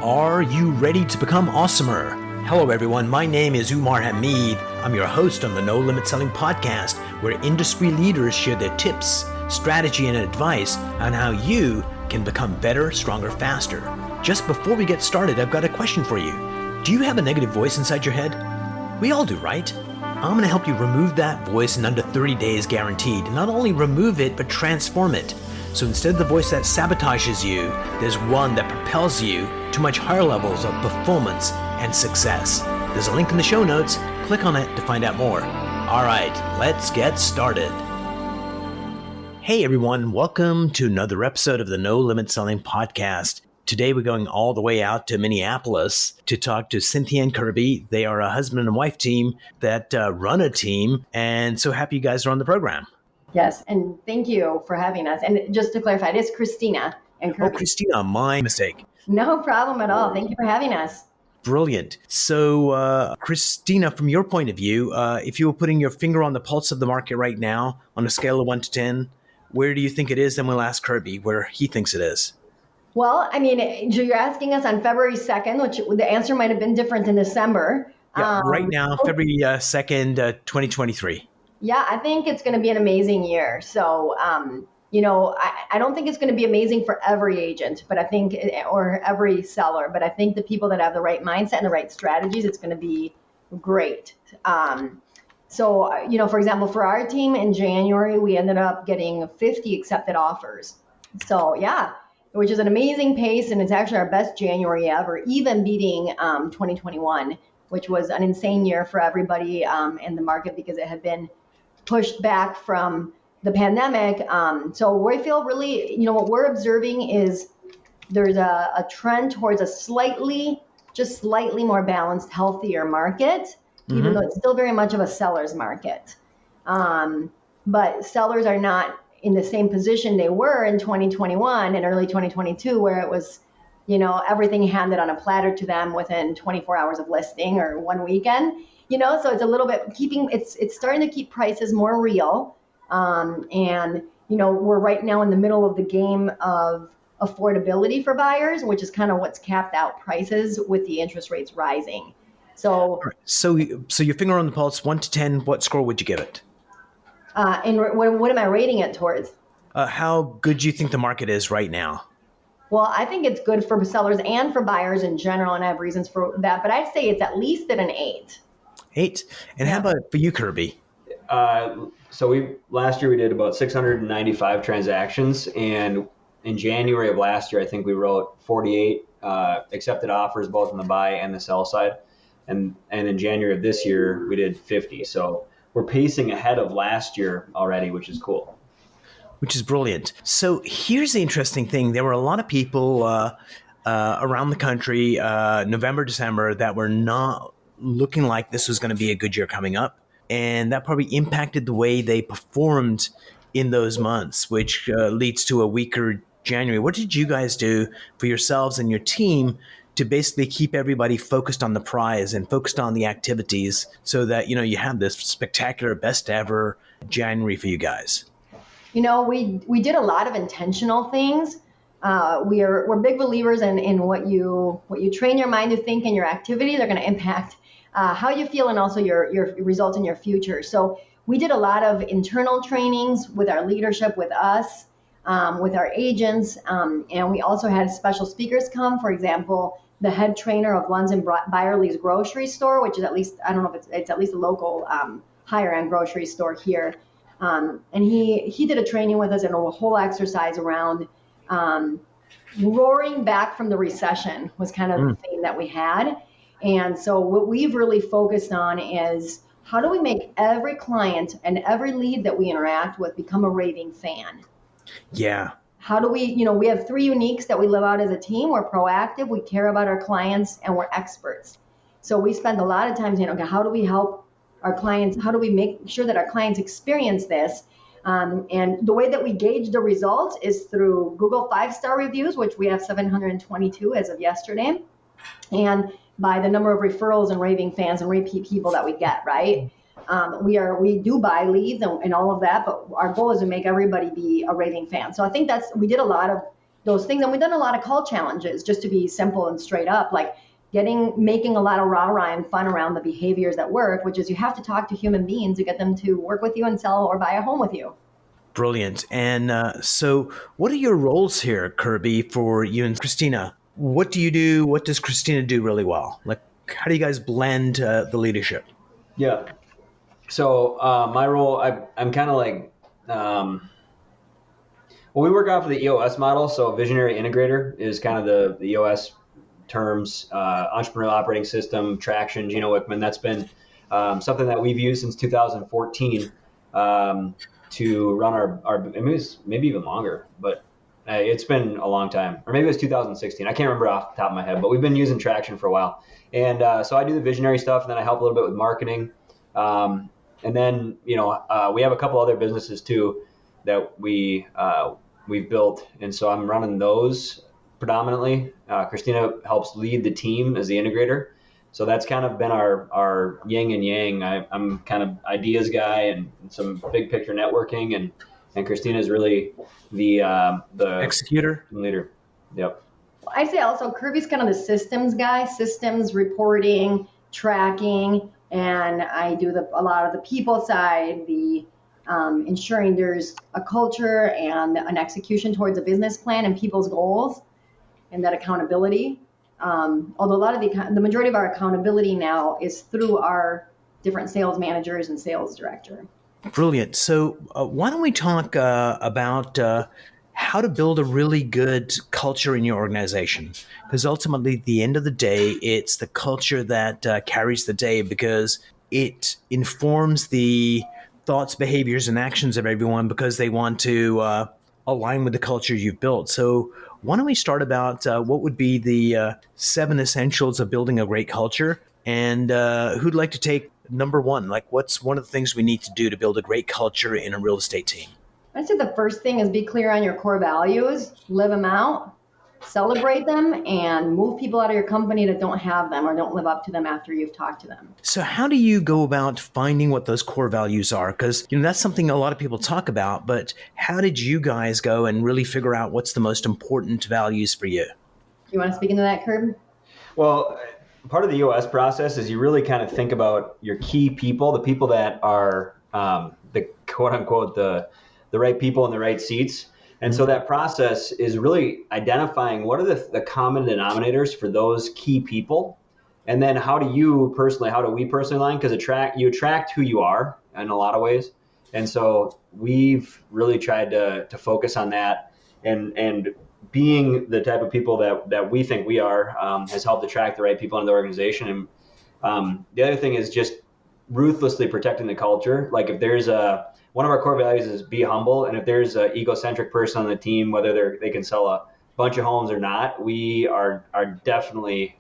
Are you ready to become awesomer? Hello everyone, my name is Umar Hamid. I'm your host on the No Limit Selling podcast, where industry leaders share their tips, strategy, and advice on how you can become better, stronger, faster. Just before we get started, I've got a question for you. Do you have a negative voice inside your head? We all do, right? I'm going to help you remove that voice in under 30 days guaranteed. Not only remove it, but transform it. So instead of the voice that sabotages you, there's one that propels you to much higher levels of performance and success. There's a link in the show notes. Click on it to find out more. All right, let's get started. Hey everyone, welcome to another episode of the No Limit Selling podcast. Today we're going all the way out to Minneapolis to talk to Cynthia and Kerby. They are a husband and wife team that run a team, and so happy you guys are on the program. Yes, and thank you for having us. And just to clarify, it is Cristina and Kerby. Oh, Cristina, my mistake. No problem at all. Thank you for having us. Brilliant. So, Cristina, from your point of view, if you were putting your finger on the pulse of the market right now on a scale of 1 to 10, where do you think it is? Then we'll ask Kerby where he thinks it is. Well, I mean, you're asking us on February 2nd, which the answer might have been different in December. Yeah, right now, February 2nd, 2023. Yeah, I think it's going to be an amazing year. So, I don't think it's going to be amazing for every agent, but I think, or every seller, but I think the people that have the right mindset and the right strategies, it's going to be great. For example, for our team in January, we ended up getting 50 accepted offers. So, yeah, which is an amazing pace. And it's actually our best January ever, even beating 2021, which was an insane year for everybody in the market because it had been pushed back from the pandemic. So we feel really, what we're observing is there's a trend towards a slightly more balanced, healthier market, even though it's still very much of a seller's market. But sellers are not in the same position they were in 2021 and early 2022, where it was, everything handed on a platter to them within 24 hours of listing or one weekend. So it's a little bit it's starting to keep prices more real. We're right now in the middle of the game of affordability for buyers, which is kind of what's capped out prices with the interest rates rising. So your finger on the pulse, 1 to 10, what score would you give it? And what am I rating it towards? How good do you think the market is right now? Well, I think it's good for sellers and for buyers in general, and I have reasons for that. But I'd say it's at least at an 8. 8. And how about for you, Kerby? So last year we did about 695 transactions, and in January of last year, I think we wrote 48 accepted offers, both on the buy and the sell side. And in January of this year, we did 50. So we're pacing ahead of last year already, which is cool. Which is brilliant. So here's the interesting thing. There were a lot of people around the country, November, December, that were not looking like this was going to be a good year coming up. And that probably impacted the way they performed in those months, which leads to a weaker January. What did you guys do for yourselves and your team to basically keep everybody focused on the prize and focused on the activities so that, you have this spectacular best ever January for you guys? We did a lot of intentional things. We're big believers in what you train your mind to think, and your activities are going to impact how you feel and also your results in your future. So we did a lot of internal trainings with our leadership, with us, with our agents, and we also had special speakers come. For example, the head trainer of Lunds and Byerly's grocery store, which is at least, I don't know if it's at least a local higher end grocery store here. And he did a training with us and a whole exercise around roaring back from the recession was kind of the theme that we had. And so what we've really focused on is how do we make every client and every lead that we interact with become a raving fan? Yeah. How do we, we have 3 uniques that we live out as a team. We're proactive, we care about our clients, and we're experts. So we spend a lot of time saying, okay, how do we help our clients? How do we make sure that our clients experience this? And the way that we gauge the results is through Google 5-star reviews, which we have 722 as of yesterday, and by the number of referrals and raving fans and repeat people that we get, right? We do buy leads and all of that, but our goal is to make everybody be a raving fan. So I think we did a lot of those things. And we've done a lot of call challenges, just to be simple and straight up, like making a lot of rah-rah and fun around the behaviors that work, which is you have to talk to human beings to get them to work with you and sell or buy a home with you. Brilliant. And so what are your roles here, Kerby, for you and Cristina? What do you do? What does Cristina do really well? Like, how do you guys blend the leadership? Yeah. So my role, I'm kind of like, well, we work off of the EOS model. So visionary integrator is kind of the EOS terms, entrepreneurial operating system, traction, Gino Wickman. That's been something that we've used since 2014 to run our maybe even longer, but it's been a long time. Or maybe it was 2016. I can't remember off the top of my head, but we've been using traction for a while. And so I do the visionary stuff, and then I help a little bit with marketing. And then, we have a couple other businesses too that we've built. And so I'm running those predominantly. Cristina helps lead the team as the integrator. So that's kind of been our yin and yang. I'm kind of ideas guy and some big picture networking, and Cristina is really the executor leader. Yep. I'd say also Kerby's kind of the systems guy, systems reporting, tracking, and I do a lot of the people side, the ensuring there's a culture and an execution towards a business plan and people's goals, and that accountability. Although a lot of the majority of our accountability now is through our different sales managers and sales director. Brilliant. So why don't we talk about how to build a really good culture in your organization? Because ultimately, at the end of the day, it's the culture that carries the day, because it informs the thoughts, behaviors, and actions of everyone, because they want to align with the culture you've built. So why don't we start about what would be the 7 essentials of building a great culture? And who'd like to take number 1? Like, what's one of the things we need to do to build a great culture in a real estate team? I'd say the first thing is be clear on your core values, live them out, celebrate them, and move people out of your company that don't have them or don't live up to them after you've talked to them. So how do you go about finding what those core values are? Because that's something a lot of people talk about, but how did you guys go and really figure out what's the most important values for you? You want to speak into that, Kerb? Well, part of the EOS process is you really kind of think about your key people, the people that are the quote unquote the right people in the right seats. And so that process is really identifying what are the common denominators for those key people. And then how do we personally align? Because you attract who you are in a lot of ways. And so we've really tried to focus on that, and being the type of people that we think we are has helped attract the right people into the organization. And the other thing is just ruthlessly protecting the culture. Like if there's one of our core values is be humble. And if there's an egocentric person on the team, whether they can sell a bunch of homes or not, we are definitely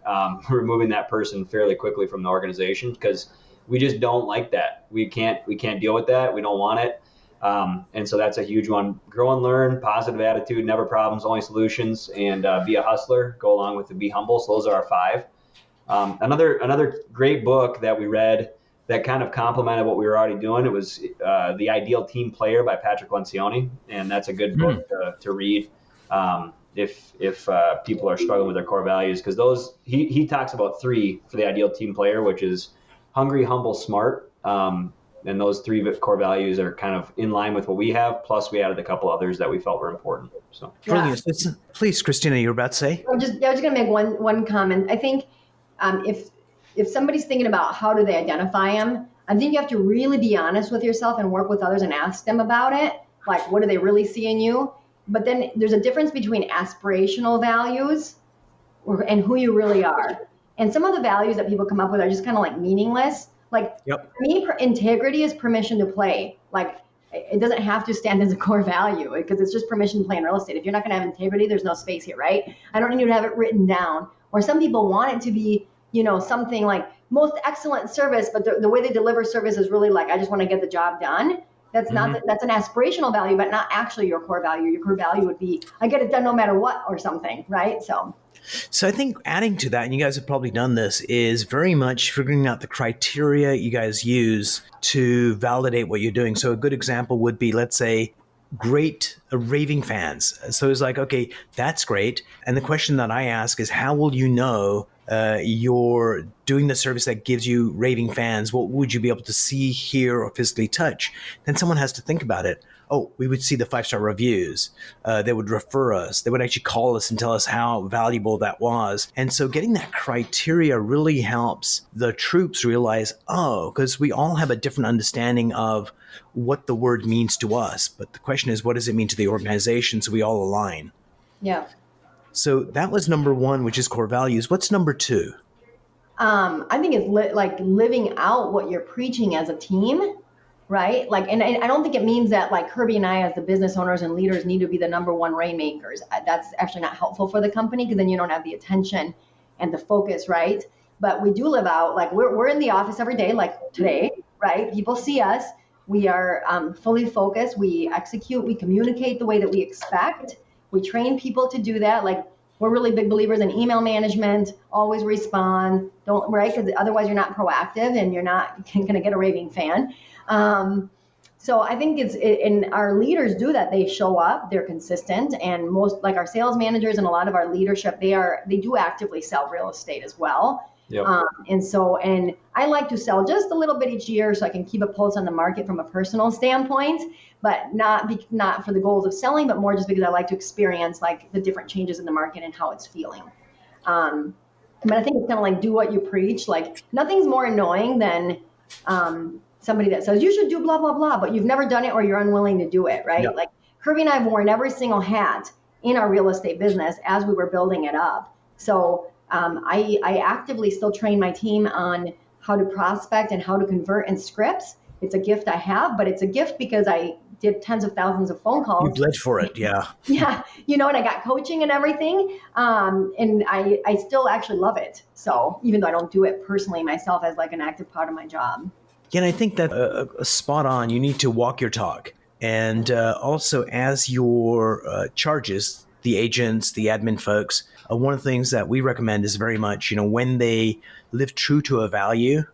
removing that person fairly quickly from the organization, because we just don't like that. We can't deal with that. We don't want it. And so that's a huge one. Grow and learn, positive attitude, never problems, only solutions, and be a hustler. Go along with the be humble. So those are our 5. Another great book that we read that kind of complemented what we were already doing, it was The Ideal Team Player by Patrick Lencioni. And that's a good book to read if people are struggling with their core values, because he talks about 3 for the ideal team player, which is hungry, humble, smart. And those 3 core values are kind of in line with what we have. Plus, we added a couple others that we felt were important. So, brilliant. Please, Cristina, you were about to say? I was just going to make one comment. I think if somebody's thinking about how do they identify them, I think you have to really be honest with yourself and work with others and ask them about it. Like, what do they really see in you? But then there's a difference between aspirational values and who you really are. And some of the values that people come up with are just kind of like meaningless. Like, For me, integrity is permission to play. Like, it doesn't have to stand as a core value, because it's just permission to play in real estate. If you're not going to have integrity, there's no space here, right? I don't need to have it written down. Or some people want it to be, something like most excellent service, but the way they deliver service is really like, I just want to get the job done. That's not that's an aspirational value, but not actually your core value. Your core value would be, I get it done no matter what, or something, right? So I think adding to that, and you guys have probably done this, is very much figuring out the criteria you guys use to validate what you're doing. So a good example would be, let's say, great raving fans. So it's like, okay, that's great. And the question that I ask is, how will you know you're doing the service that gives you raving fans? What would you be able to see, hear, or physically touch? Then someone has to think about it. Oh, we would see the 5-star reviews. They would refer us. They would actually call us and tell us how valuable that was. And so getting that criteria really helps the troops realize, oh, because we all have a different understanding of what the word means to us. But the question is, what does it mean to the organization? So we all align. Yeah. So that was number one, which is core values. What's number two? I think it's like living out what you're preaching as a team, right? Like, and I don't think it means that like Kerby and I as the business owners and leaders need to be the number one rainmakers. That's actually not helpful for the company, because then you don't have the attention and the focus, right? But we do live out, like we're in the office every day, like today, right? People see us. We are fully focused. We execute. We communicate the way that we expect. We train people to do that. Like, we're really big believers in email management. Always respond. Don't, right? Because otherwise you're not proactive and you're not going to get a raving fan. So I think and our leaders do that. They show up, they're consistent, and most, like our sales managers and a lot of our leadership, they do actively sell real estate as well. Yep. And I like to sell just a little bit each year so I can keep a pulse on the market from a personal standpoint, but not for the goals of selling, but more just because I like to experience like the different changes in the market and how it's feeling. But I think it's kind of like do what you preach. Like, nothing's more annoying than somebody that says you should do blah blah blah, but you've never done it or you're unwilling to do it, right? Yep. Like Kerby and I have worn every single hat in our real estate business as we were building it up. So I actively still train my team on how to prospect and how to convert in scripts. It's a gift I have, but it's a gift because I did tens of thousands of phone calls. You bled for it, yeah. Yeah, and I got coaching and everything, and I still actually love it. So even though I don't do it personally myself as like an active part of my job. Yeah, and I think that spot on. You need to walk your talk. And also as your charges, the agents, the admin folks, one of the things that we recommend is very much, when they live true to a value,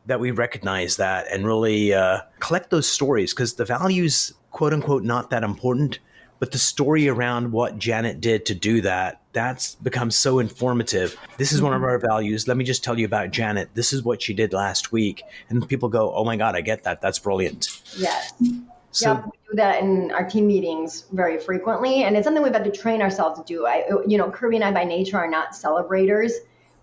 that we recognize that and really collect those stories, because the value's quote unquote not that important, but the story around what Janet did to do that's become so informative. This is one of our values. Let me just tell you about Janet. This is what she did last week. And people go, oh my God, I get that. That's brilliant. Yes. So, we do that in our team meetings very frequently, and it's something we've had to train ourselves to do. Kerby and I by nature are not celebrators.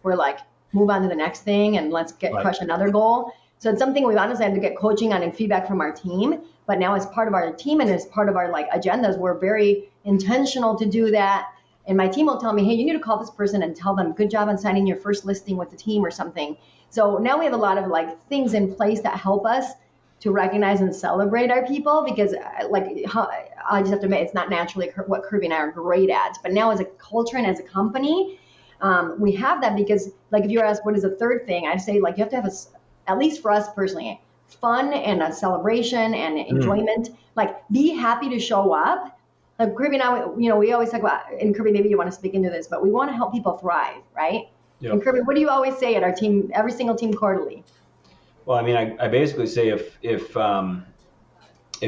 We're like, move on to the next thing and let's crush another goal. So it's something we've honestly had to get coaching on and feedback from our team. But now as part of our team and as part of our like agendas, we're very intentional to do that. And my team will tell me, hey, you need to call this person and tell them good job on signing your first listing with the team or something. So now we have a lot of like things in place that help us to recognize and celebrate our people, because I just have to admit, it's not naturally what Kerby and I are great at. But now as a culture and as a company, we have that, because like if you were asked what is the third thing, I'd say like you have to have at least for us personally, fun and a celebration and enjoyment. Like be happy to show up. Like Kerby and I, we always talk about, and Kerby, maybe you want to speak into this, but we want to help people thrive, right? Yep. And Kerby, what do you always say at our team, every single team quarterly? Well, I mean, I basically say if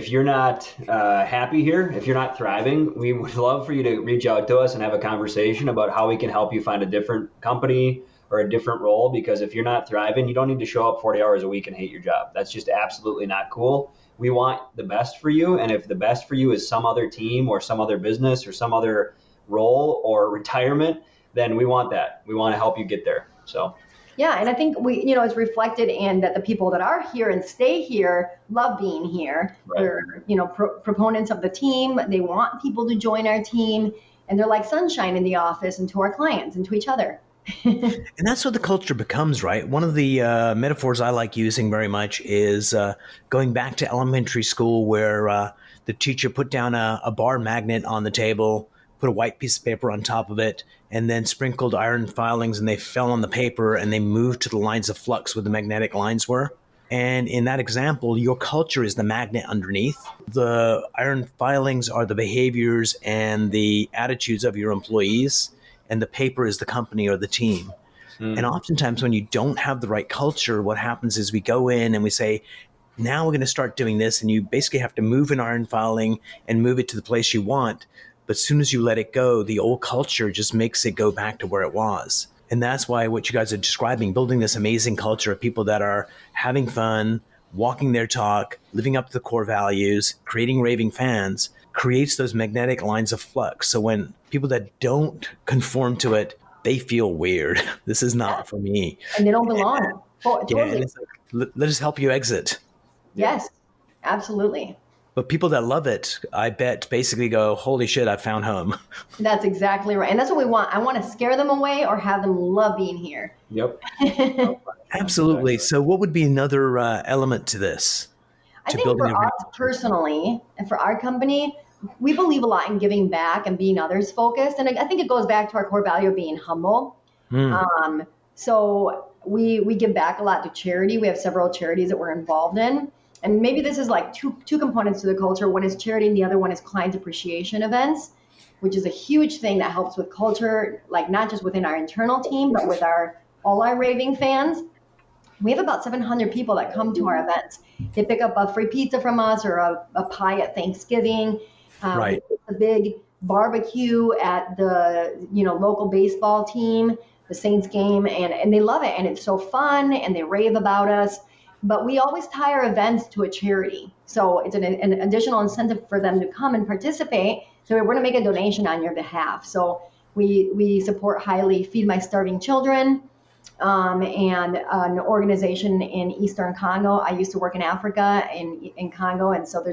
you're not happy here, if you're not thriving, we would love for you to reach out to us and have a conversation about how we can help you find a different company or a different role. Because if you're not thriving, you don't need to show up 40 hours a week and hate your job. That's just absolutely not cool. We want the best for you. And if the best for you is some other team or some other business or some other role or retirement, then we want that. We want to help you get there. So. Yeah, and I think it's reflected in that the people that are here and stay here love being here. Right. They're, proponents of the team. They want people to join our team, and they're like sunshine in the office and to our clients and to each other. And that's what the culture becomes, right? One of the metaphors I like using very much is going back to elementary school, where the teacher put down a bar magnet on the table, put a white piece of paper on top of it, and then sprinkled iron filings, and they fell on the paper and they moved to the lines of flux where the magnetic lines were. And in that example, your culture is the magnet underneath. The iron filings are the behaviors and the attitudes of your employees, and the paper is the company or the team. And oftentimes when you don't have the right culture, what happens is we go in and we say, now we're going to start doing this. And you basically have to move an iron filing and move it to the place you want. But as soon as you let it go, the old culture just makes it go back to where it was. And that's why what you guys are describing, building this amazing culture of people that are having fun, walking their talk, living up to the core values, creating raving fans, creates those magnetic lines of flux. So when people that don't conform to it, they feel weird. This is not for me. And they don't belong. Totally. Yeah, and it's like, let us help you exit. Yes, absolutely. But people that love it, I bet, basically go, holy shit, I found home. That's exactly right. And that's what we want. I want to scare them away or have them love being here. Yep. Absolutely. So what would be another element to this? I think for us personally and for our company, we believe a lot in giving back and being others focused. And I think it goes back to our core value of being humble. So we give back a lot to charity. We have several charities that we're involved in. And maybe this is like two components to the culture. One is charity and the other one is client appreciation events, which is a huge thing that helps with culture, like not just within our internal team, but with all our raving fans. We have about 700 people that come to our events. They pick up a free pizza from us or a pie at Thanksgiving. Right. A big barbecue at the local baseball team, the Saints game, and they love it. And it's so fun, and they rave about us. But we always tie our events to a charity. So it's an additional incentive for them to come and participate. So we're going to make a donation on your behalf. So we support highly Feed My Starving Children and an organization in Eastern Congo. I used to work in Africa in Congo. And so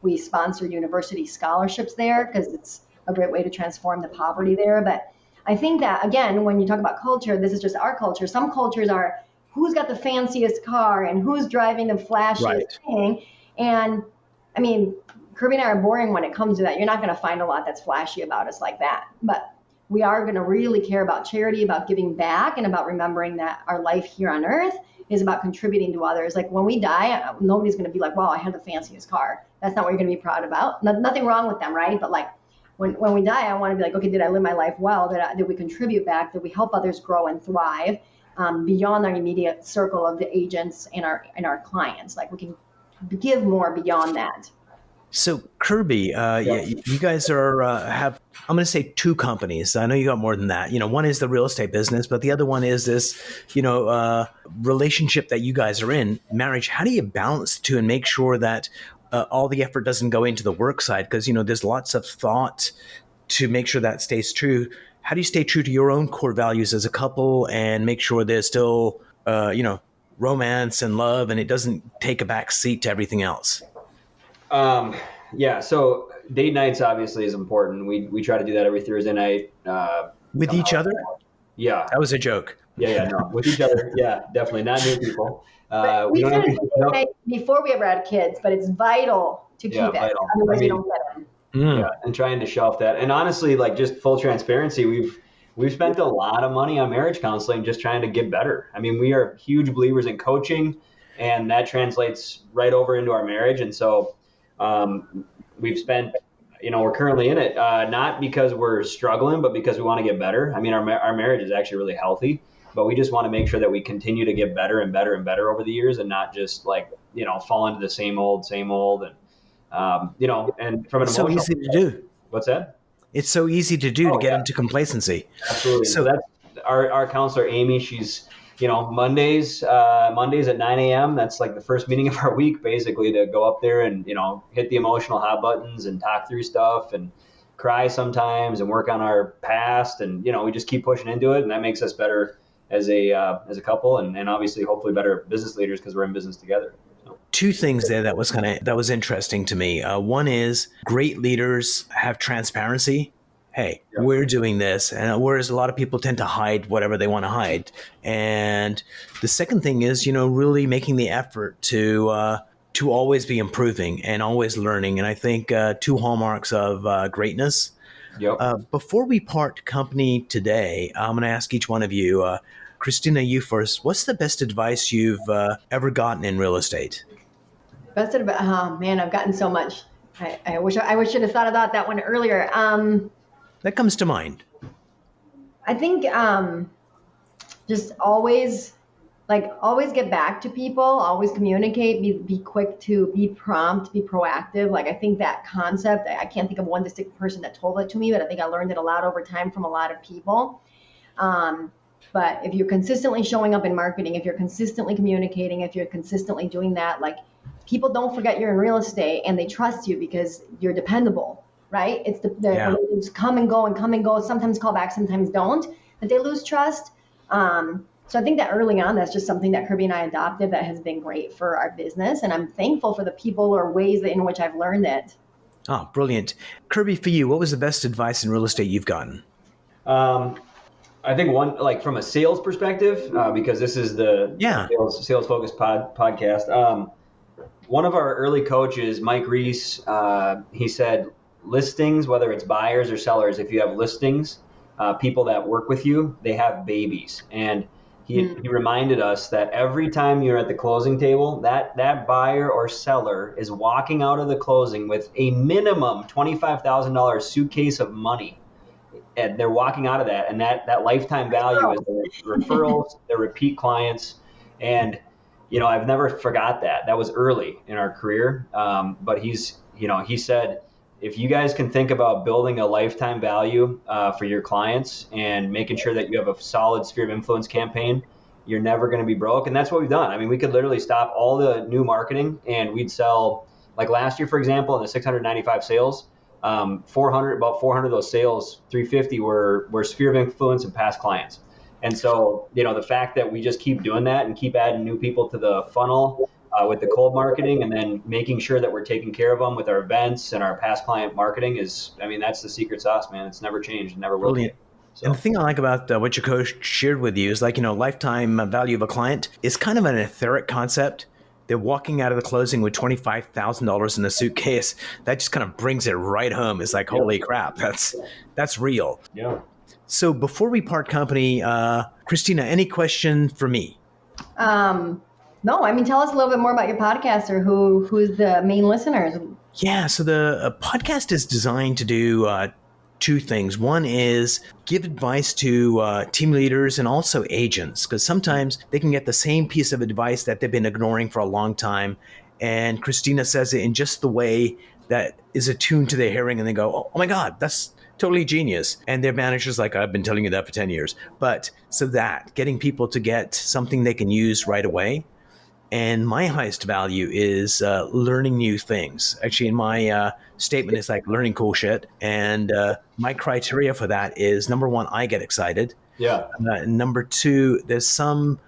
we sponsor university scholarships there because it's a great way to transform the poverty there. But I think that, again, when you talk about culture, this is just our culture. Some cultures are who's got the fanciest car and who's driving the flashiest thing. And I mean, Kerby and I are boring when it comes to that. You're not going to find a lot that's flashy about us like that. But we are going to really care about charity, about giving back, and about remembering that our life here on earth is about contributing to others. Like when we die, nobody's going to be like, wow, I had the fanciest car. That's not what you're going to be proud about. Nothing wrong with them, right? But like when we die, I want to be like, okay, did I live my life well? Did we contribute back? Did we help others grow and thrive? Beyond our immediate circle of the agents and our clients. Like we can give more beyond that. So Kerby, you guys have, I'm going to say 2 companies. I know you got more than that. One is the real estate business, but the other one is this, relationship that you guys are in, marriage. How do you balance the two and make sure that all the effort doesn't go into the work side? Because, there's lots of thought to make sure that stays true. How do you stay true to your own core values as a couple and make sure there's still, romance and love and it doesn't take a back seat to everything else? So date nights obviously is important. We try to do that every Thursday night. With each other? Yeah. That was a joke. No, with each other. Yeah, definitely. Not new people. We try to do date night before we ever had kids, but it's vital to keep it. Vital. Otherwise you don't get them. Yeah, and trying to shelf that. And honestly, like just full transparency, we've spent a lot of money on marriage counseling just trying to get better. I mean, we are huge believers in coaching, and that translates right over into our marriage. And so we've spent, we're currently in it, not because we're struggling, but because we want to get better. I mean, our marriage is actually really healthy, but we just want to make sure that we continue to get better and better and better over the years and not just like, fall into the same old. And, and from an it's emotional, so easy to do. What's that? It's so easy to do to get into complacency. Absolutely. So that's our counselor, Amy. She's, Mondays at 9 a.m. That's like the first meeting of our week, basically, to go up there and, hit the emotional hot buttons and talk through stuff and cry sometimes and work on our past. And, we just keep pushing into it. And that makes us better as a couple and obviously hopefully better business leaders because we're in business together. 2 things there that was interesting to me. One is great leaders have transparency. Hey, we're doing this, and whereas a lot of people tend to hide whatever they want to hide. And the second thing is, really making the effort to always be improving and always learning. And I think 2 hallmarks of greatness. Yep. Before we part company today, I'm going to ask each one of you. Cristina, you first. What's the best advice you've ever gotten in real estate? Best advice? Oh man, I've gotten so much. I wish I should have thought about that one earlier. That comes to mind. I think just always like always get back to people, always communicate, be quick to be prompt, be proactive. Like I think that concept, I can't think of one distinct person that told it to me, but I think I learned it a lot over time from a lot of people. But if you're consistently showing up in marketing, if you're consistently communicating, if you're consistently doing that, like people don't forget you're in real estate and they trust you because you're dependable, right? It's the relationships come and go, sometimes call back, sometimes don't, but they lose trust. So I think that early on, that's just something that Kerby and I adopted that has been great for our business. And I'm thankful for the people or ways in which I've learned it. Oh, brilliant. Kerby, for you, what was the best advice in real estate you've gotten? I think one, like from a sales perspective, because this is the sales focused podcast. One of our early coaches, Mike Reese, he said, listings, whether it's buyers or sellers, if you have listings, people that work with you, they have babies. And he reminded us that every time you're at the closing table, that buyer or seller is walking out of the closing with a minimum $25,000 suitcase of money. And they're walking out of that, and that lifetime value is their referrals, their repeat clients. And, I've never forgot that. That was early in our career. But he said, if you guys can think about building a lifetime value for your clients and making sure that you have a solid sphere of influence campaign, you're never going to be broke. And that's what we've done. I mean, we could literally stop all the new marketing and we'd sell, like last year, for example, in the 695 sales, about 400 of those sales, 350 were sphere of influence and past clients. And so, the fact that we just keep doing that and keep adding new people to the funnel with the cold marketing and then making sure that we're taking care of them with our events and our past client marketing that's the secret sauce, man. It's never changed, never will. Brilliant. So. And the thing I like about what your coach shared with you is lifetime value of a client is kind of an etheric concept. They're walking out of the closing with $25,000 in a suitcase. That just kind of brings it right home. It's like, holy crap, that's real. Yeah. So before we part company, Cristina, any question for me? No, tell us a little bit more about your podcast or who's the main listeners. Yeah, so the podcast is designed to do two things. One is give advice to team leaders and also agents, because sometimes they can get the same piece of advice that they've been ignoring for a long time. And Cristina says it in just the way that is attuned to their hearing, and they go, oh my God, that's totally genius. And their manager's like, I've been telling you that for 10 years. But so that getting people to get something they can use right away. And my highest value is learning new things. Actually, in my statement, it's like learning cool shit. And my criteria for that is, number one, I get excited. Yeah. Number two, there's some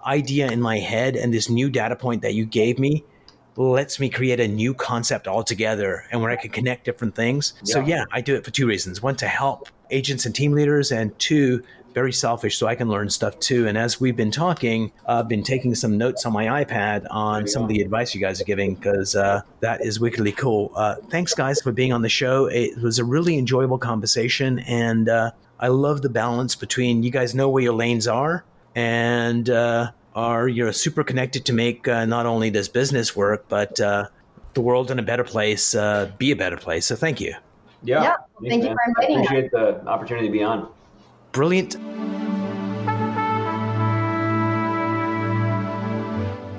idea in my head, and this new data point that you gave me lets me create a new concept altogether and where I can connect different things. Yeah. So yeah, I do it for two reasons. One, to help agents and team leaders, and two, very selfish, so I can learn stuff too. And as we've been talking, I've been taking some notes on my iPad on some of the advice you guys are giving, because that is wickedly cool. Thanks, guys, for being on the show. It was a really enjoyable conversation, and I love the balance between you guys know where your lanes are and you're super connected to make not only this business work, but the world in a better place, be a better place. So thank you. Yeah. Thank you for inviting us. I appreciate the opportunity to be on. Brilliant.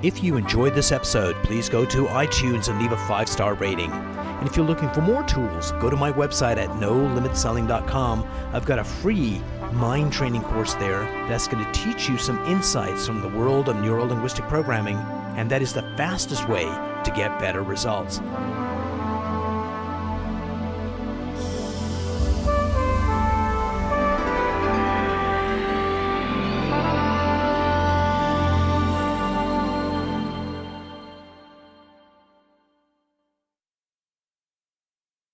If you enjoyed this episode, please go to iTunes and leave a 5-star rating. And if you're looking for more tools, go to my website at nolimitselling.com. I've got a free mind training course there that's going to teach you some insights from the world of neuro-linguistic programming, and that is the fastest way to get better results.